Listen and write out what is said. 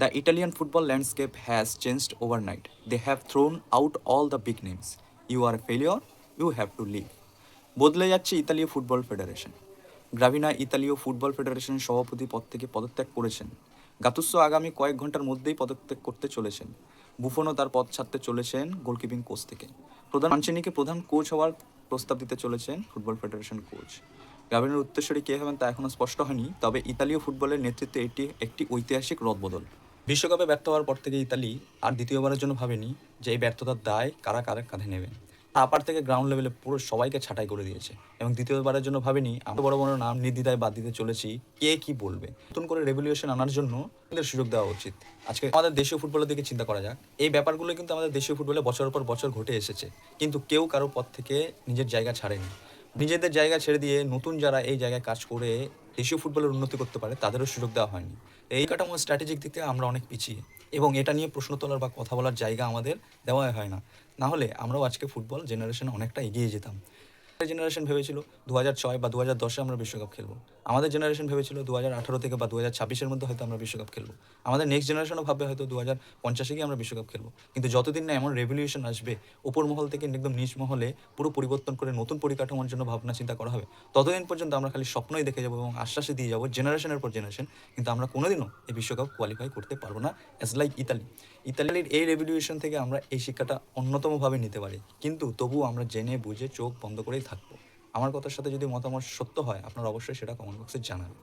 The Italian football landscape has changed overnight. They have thrown out all the big names. You are a failure, you have to leave. বদলে যাচ্ছে ইতালীয় football federation. গ্রাভিনা ইতালীয় football ফেডারেশনের সভাপতি পদ থেকে পদত্যাগ করেছেন। গাতুসো আগামী কয়েক ঘন্টার মধ্যেই পদত্যাগ করতে চলেছেন। বুফনও তার পদ ছাড়তে চলেছেন গোলকিপিং কোচ থেকে। প্রধান মানচিনিকে প্রধান কোচ হওয়ার প্রস্তাব দিতে চলেছেন ফুটবল ফেডারেশন কোচ। গ্রাভিনার উত্তরসূরি কে হবেন তা এখনও স্পষ্ট হয়নি, তবে ইতালীয় ফুটবলের নেতৃত্বে এটি একটি ঐতিহাসিক রদবদল। বিশ্বকাপে ব্যর্থ হওয়ার পর থেকে ইতালি আর দ্বিতীয়বারের জন্য ভাবেনি যে এই ব্যর্থতার দায় কারা কারা কাঁধে নেবেন। আপার থেকে গ্রাউন্ড লেভেলে পুরো সবাইকে ছাঁটাই করে দিয়েছে এবং দ্বিতীয়বারের জন্য ভাবেনি আমরা বড় বড় নাম নির্দ্বিধায় বাদ দিতে চলেছি, কে কি বলবে। নতুন করে রেভলিউশন আনার জন্য আমাদের সুযোগ দেওয়া উচিত। আজকে আমাদের দেশীয় ফুটবলের দিকে চিন্তা করা যাক। এই ব্যাপারগুলো কিন্তু আমাদের দেশীয় ফুটবলে বছরের পর বছর ঘটে এসেছে, কিন্তু কেউ কারো পথ থেকে নিজের জায়গা ছাড়েনি। নিজেদের জায়গা ছেড়ে দিয়ে নতুন যারা এই জায়গায় কাজ করে দেশীয় ফুটবলের উন্নতি করতে পারে তাদেরও সুযোগ দেওয়া হয়নি। এই কাঠামো স্ট্র্যাটেজিক দিক থেকে আমরা অনেক পিছিয়ে এবং এটা নিয়ে প্রশ্ন তোলার বা কথা বলার জায়গা আমাদের দেওয়াই হয় না। না হলে আমরাও আজকে ফুটবল জেনারেশনে অনেকটা এগিয়ে যেতাম। জেনারেশন ভেবেছিল 2006 বা 2010-এ আমরা বিশ্বকাপ খেলবো। আমাদের জেনারেশন ভেবেছিল 2018 থেকে বা 2026-এর মধ্যে হয়তো আমরা বিশ্বকাপ খেলবো। আমাদের নেক্সট জেনারেশনও ভাববে হয়তো 2050-এ গিয়ে আমরা বিশ্বকাপ খেলবো। কিন্তু যতদিন না এমন রেভলিউশন আসবে, ওপর মহল থেকে একদম নিচ মহলে পুরো পরিবর্তন করে নতুন পরিকাঠামোর জন্য ভাবনা চিন্তা করা হবে, ততদিন পর্যন্ত আমরা খালি স্বপ্নই দেখে যাবো এবং আশ্বাসে দিয়ে যাবো জেনারেশনের পর জেনারেশন, কিন্তু আমরা কোনোদিনও এই বিশ্বকাপ কোয়ালিফাই করতে পারবো না। অ্যাজ লাইক ইতালির এই রেভলিউশন থেকে আমরা এই শিক্ষাটা অন্যতমভাবে নিতে পারি, কিন্তু তবুও আমরা জেনে বুঝে চোখ বন্ধ করেই থাকবো। আমার কথার সাথে যদি মতামত সত্য হয়, আপনারা অবশ্যই সেটা কমেন্ট বক্সে জানাবেন।